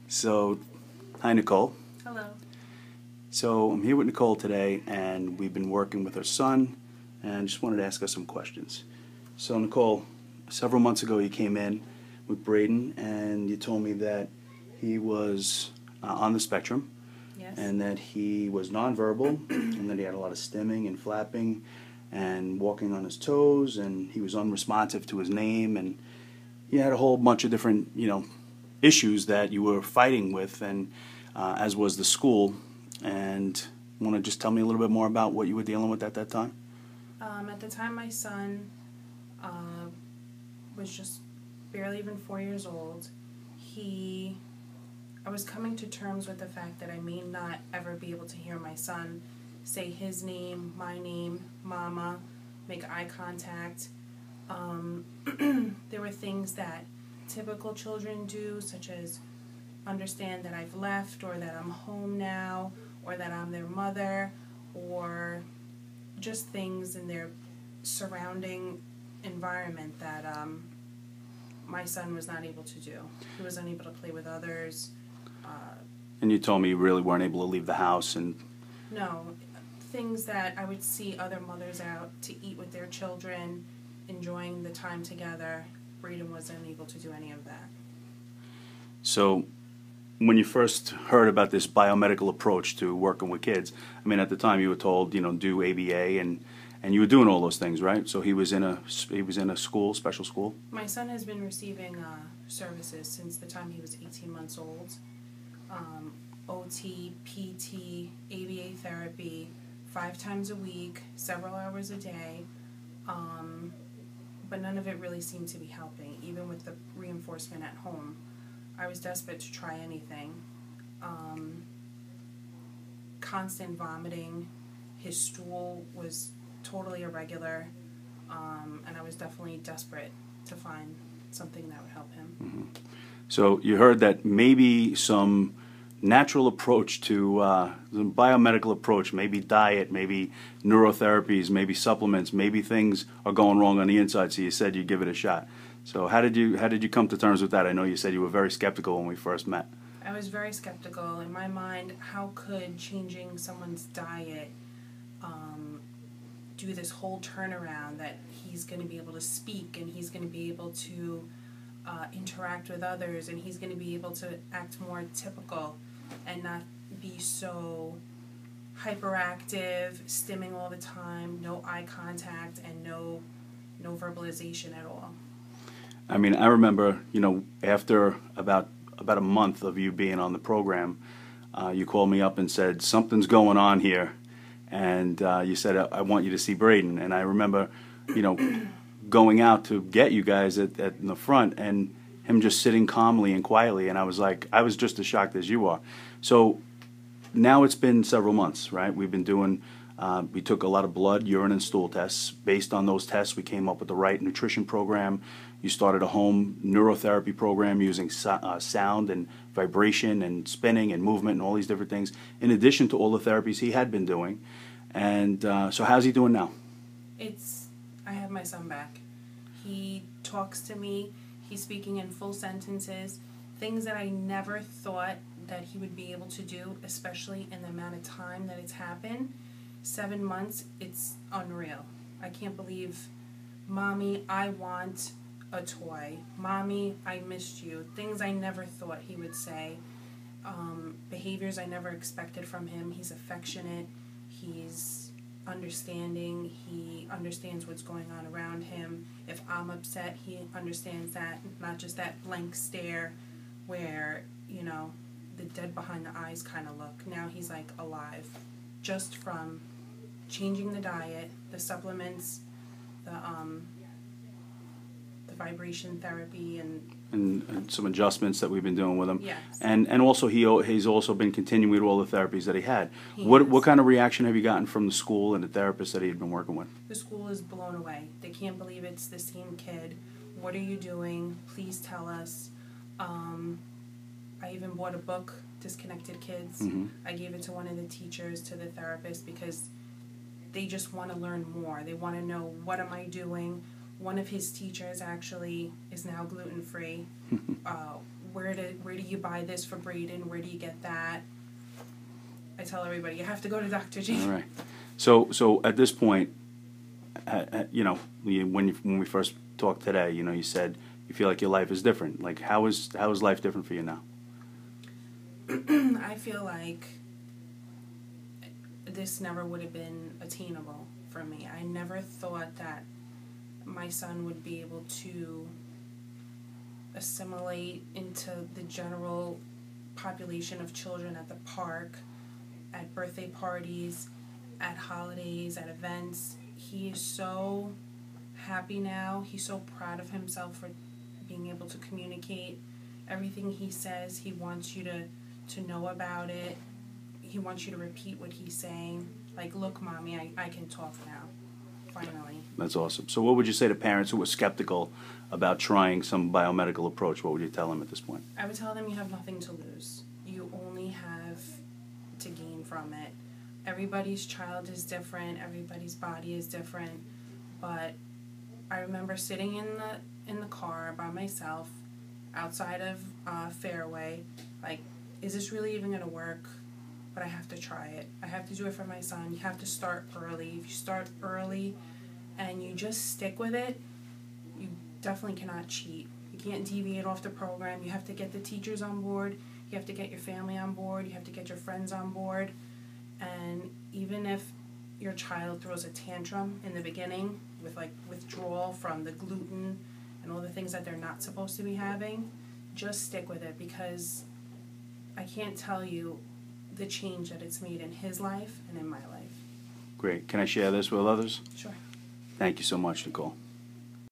So, hi Nicole. Hello. So I'm here with Nicole today, and we've been working with her son, and just wanted to ask her some questions. So Nicole, several months ago you came in with Brayden, and you told me that he was on the spectrum, Yes. and that he was nonverbal, and that he had a lot of stimming and flapping, and walking on his toes, and he was unresponsive to his name, and he had a whole bunch of different, issues that you were fighting with, and as was the school. And want to just tell me a little bit more about what you were dealing with at that time? At the time, my son was just barely even 4 years old. I was coming to terms with the fact that I may not ever be able to hear my son say his name, my name, mama, make eye contact. There were things that typical children do, such as understand that I've left, or that I'm home now, or that I'm their mother, or just things in their surrounding environment that my son was not able to do. He was unable to play with others. And you told me you really weren't able to leave the house. And No, things that I would see other mothers out to eat with their children, enjoying the time together. Brayden was unable to do any of that. so when you first heard about this biomedical approach to working with kids, I mean, at the time you were told, do ABA, and you were doing all those things, right? So he was in a school, special school. My son has been receiving services since the time he was 18 months old. OT, PT, ABA therapy, 5 times a week, several hours a day. But none of it really seemed to be helping, even with the reinforcement at home. I was desperate to try anything. Constant vomiting. His stool was totally irregular. And I was definitely desperate to find something that would help him. Mm-hmm. So you heard that maybe some natural approach to some biomedical approach, maybe diet, maybe neurotherapies, maybe supplements, maybe things are going wrong on the inside. So you said you'd give it a shot. So how did you come to terms with that? I know you said you were very skeptical when we first met. I was very skeptical. In my mind, how could changing someone's diet do this whole turnaround, that he's going to be able to speak, and he's going to be able to interact with others, and he's going to be able to act more typical and not be so hyperactive, stimming all the time, no eye contact, and no verbalization at all. I mean, I remember, after about a month of you being on the program, you called me up and said, something's going on here. And you said, I want you to see Brayden. And I remember, going out to get you guys at in the front, and him just sitting calmly and quietly. And I was just as shocked as you are. So now it's been several months, right? We've been doing, we took a lot of blood, urine, and stool tests. Based on those tests, we came up with the right nutrition program. You started a home neurotherapy program using sound and vibration and spinning and movement and all these different things, in addition to all the therapies he had been doing. And so how's he doing now? I have my son back. He talks to me. He's speaking in full sentences, things that I never thought that he would be able to do, especially in the amount of time that it's happened. 7 months, it's unreal. I can't believe, Mommy, I want a toy. Mommy, I missed you. Things I never thought he would say. Behaviors I never expected from him. He's affectionate. He's understanding. He understands what's going on around him. If I'm upset, he understands that. Not just that blank stare where, the dead behind the eyes kind of look. Now he's like alive. Just from changing the diet, the supplements, the vibration therapy, and some adjustments that we've been doing with him. Yes. And also he's also been continuing with all the therapies that he had. What kind of reaction have you gotten from the school and the therapist that he had been working with? The school is blown away. They can't believe it's the same kid. What are you doing? Please tell us. I even bought a book, Disconnected Kids. Mm-hmm. I gave it to one of the teachers, to the therapist, because they just want to learn more. They want to know, what am I doing? One of his teachers actually is now gluten-free. where do you buy this for Brayden? Where do you get that? I tell everybody, you have to go to Dr. G. All right. So at this point, you know, when we first talked today, you know, you said you feel like your life is different. Like, how is life different for you now? I feel like this never would have been attainable for me. I never thought that my son would be able to assimilate into the general population of children at the park, at birthday parties, at holidays, at events. He is so happy now. He's so proud of himself for being able to communicate. Everything he says, he wants you to know about it. He wants you to repeat what he's saying. Like, look, Mommy, I can talk now. Finally. That's awesome. So what would you say to parents who were skeptical about trying some biomedical approach? What would you tell them at this point? I would tell them you have nothing to lose. You only have to gain from it. Everybody's child is different. Everybody's body is different. But I remember sitting in the car by myself outside of Fairway, like, is this really even going to work? But I have to try it. I have to do it for my son. You have to start early. If you start early and you just stick with it, you definitely cannot cheat. You can't deviate off the program. You have to get the teachers on board. You have to get your family on board. You have to get your friends on board. And even if your child throws a tantrum in the beginning with, like, withdrawal from the gluten and all the things that they're not supposed to be having, just stick with it, because I can't tell you the change that it's made in his life and in my life. Great. Can I share this with others? Sure. Thank you so much, Nicole.